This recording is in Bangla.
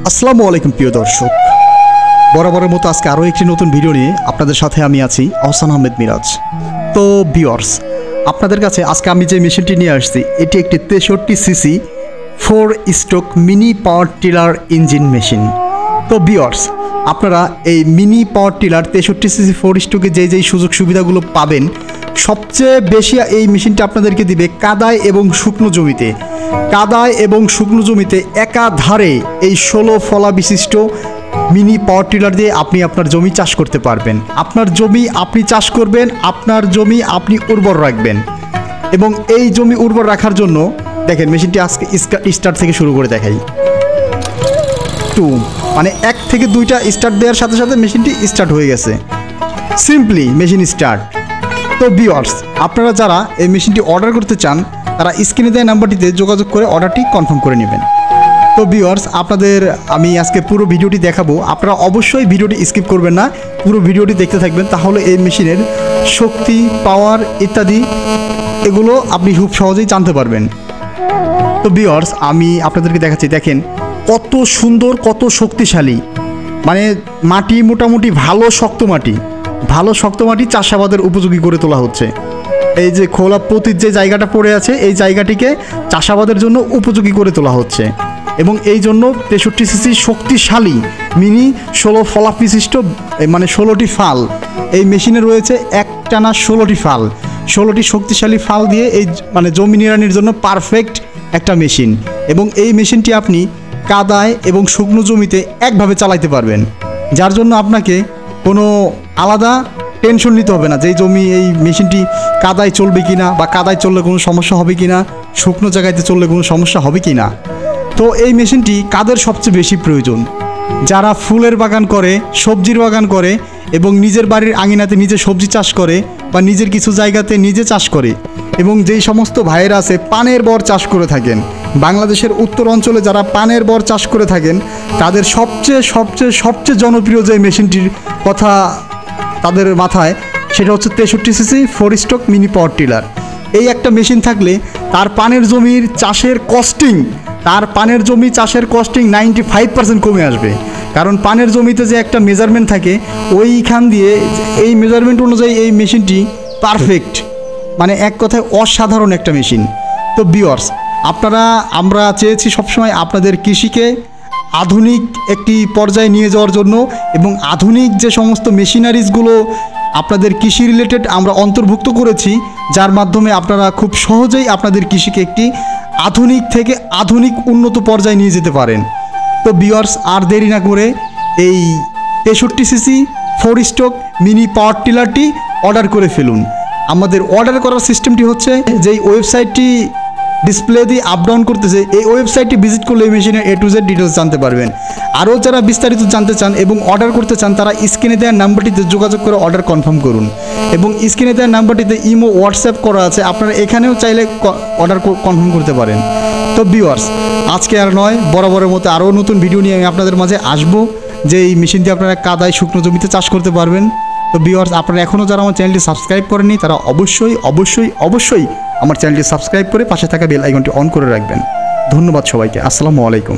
আসসালামু আলাইকুম প্রিয় দর্শক, বরাবরের মতো আজকে আরও একটি নতুন ভিডিও নিয়ে আপনাদের সাথে আমি আছি আহসান আহমেদ মিরাজ। তো ভিউয়ার্স, আপনাদের কাছে আজকে আমি যে মেশিনটি নিয়ে আসছি এটি একটি 63 CC 4 stroke mini power tiller engine machine. তো ভিউয়ার্স, আপনারা এই মিনি পাওয়ার টিলার 63 সিসি 4 স্ট্রোকে যেই সুযোগ সুবিধাগুলো পাবেন, সবচেয়ে বেশি এই মেশিনটা আপনাদেরকে দিবে কাদায় এবং শুকনো জমিতে। কাদায় এবং শুকনো জমিতে একাধারে এই 16 ফলা বিশিষ্ট মিনি পাওয়ার টিলার দিয়ে আপনি আপনার জমি চাষ করতে পারবেন। আপনার জমি আপনি চাষ করবেন, আপনার জমি আপনি উর্বর রাখবেন। এবং এই জমি উর্বর রাখার জন্য দেখেন মেশিনটি আজকে স্টার্ট থেকে শুরু করে দেখাই। মানে 1 থেকে 2টা স্টার্ট দেওয়ার সাথে সাথে মেশিনটি স্টার্ট হয়ে গেছে। Simply machine start. তো ভিউয়ার্স, আপনারা যারা এই মেশিনটি অর্ডার করতে চান তারা স্ক্রিনে দেওয়া নাম্বারটিতে যোগাযোগ করে অর্ডারটি কনফার্ম করে নেবেন। তো ভিউয়ার্স, আপনাদের আমি আজকে পুরো ভিডিওটি দেখাবো। আপনারা অবশ্যই ভিডিওটি স্কিপ করবেন না, পুরো ভিডিওটি দেখতে থাকবেন, তাহলে এই মেশিনের শক্তি, পাওয়ার ইত্যাদি এগুলো আপনি খুব সহজেই জানতে পারবেন। তো ভিউয়ার্স, আমি আপনাদেরকে দেখাচ্ছি, দেখেন কত সুন্দর, কত শক্তিশালী। মানে মাটি মোটামুটি ভালো শক্ত মাটি চাষাবাদের উপযোগী করে তোলা হচ্ছে। এই যে খোলা পতির যে জায়গাটা পড়ে আছে, এই জায়গাটিকে চাষাবাদের জন্য উপযোগী করে তোলা হচ্ছে। এবং এই জন্য 63 সিসি শক্তিশালী মিনি 16 ফলা বিশিষ্ট, মানে 16টি ফাল এই মেশিনে রয়েছে। একটানা 16টি ফাল, 16টি শক্তিশালী ফাল দিয়ে এই মানে জমি নিড়ানির জন্য পারফেক্ট একটা মেশিন। এবং এই মেশিনটি আপনি কাদায় এবং শুকনো জমিতে একভাবে চালাইতে পারবেন, যার জন্য আপনাকে কোনো আলাদা টেনশন নিতে হবে না যে এই জমি এই মেশিনটি কাদায় চলবে কি না, বা কাদায় চললে কোনো সমস্যা হবে কি না, শুকনো জায়গাতে চললে কোনো সমস্যা হবে কি না। তো এই মেশিনটি কাদের সবচেয়ে বেশি প্রয়োজন? যারা ফুলের বাগান করে, সবজির বাগান করে এবং নিজের বাড়ির আঙিনাতে নিজে সবজি চাষ করে, বা নিজের কিছু জায়গাতে নিজে চাষ করে, এবং যেই সমস্ত ভাইয়েরা আছে পানের বর চাষ করে থাকেন, বাংলাদেশের উত্তর অঞ্চলে যারা পানের বর চাষ করে থাকেন, তাদের সবচেয়ে জনপ্রিয় যে মেশিনটির কথা তাদের মাথায়, সেটা হচ্ছে 63 CC 4 stroke mini power tiller. এই একটা মেশিন থাকলে তার পানের জমি চাষের কস্টিং 95% কমে আসবে। কারণ পানের জমিতে যে একটা মেজারমেন্ট থাকে, ওইখান দিয়ে এই মেজারমেন্ট অনুযায়ী এই মেশিনটি পারফেক্ট, মানে এক কথায় অসাধারণ একটা মেশিন। তো ভিউয়ার্স, আমরা চেয়েছি সবসময় আপনাদের কৃষিকে আধুনিক একটি পর্যায়ে নিয়ে যাওয়ার জন্য, এবং আধুনিক যে সমস্ত মেশিনারিজগুলো আপনাদের কৃষি রিলেটেড আমরা অন্তর্ভুক্ত করেছি, যার মাধ্যমে আপনারা খুব সহজেই আপনাদের কৃষিকে একটি আধুনিক থেকে আধুনিক উন্নত পর্যায়ে নিয়ে যেতে পারেন। তো ভিউয়ার্স, আর দেরি না করে এই 63 সিসি 4 স্ট্রোক মিনি পাওয়ার টিলারটি অর্ডার করে ফেলুন। আমাদের অর্ডার করার সিস্টেমটি হচ্ছে, যেই ওয়েবসাইটটি ডিসপ্লে দিয়ে আপ ডাউন করতেছে, এই ওয়েবসাইটটি ভিজিট করলে এই মেশিনের A to Z ডিটেলস জানতে পারবেন। আরও যারা বিস্তারিত জানতে চান এবং অর্ডার করতে চান, তারা স্ক্রিনে দেওয়ার নাম্বারটিতে যোগাযোগ করে অর্ডার কনফার্ম করুন। এবং স্ক্রিনে দেওয়ার নাম্বারটিতে ইমো, হোয়াটসঅ্যাপ করা আছে, আপনারা এখানেও চাইলে অর্ডার কনফার্ম করতে পারেন। তো ভিউয়ার্স, আজকে আর নয়, বরাবরের মতো আরও নতুন ভিডিও নিয়ে আমি আপনাদের মাঝে আসবো, যে এই মেশিন দিয়ে আপনারা কাদায় শুকনো জমিতে চাষ করতে পারবেন। তো ভিউয়ার্স, আপনারা এখনও যারা আমার চ্যানেলটি সাবস্ক্রাইব করেননি, তারা অবশ্যই আমার চ্যানেলটি সাবস্ক্রাইব করে পাশে থাকা বেল আইকনটি অন করে রাখবেন। ধন্যবাদ সবাইকে। আসসালামু আলাইকুম।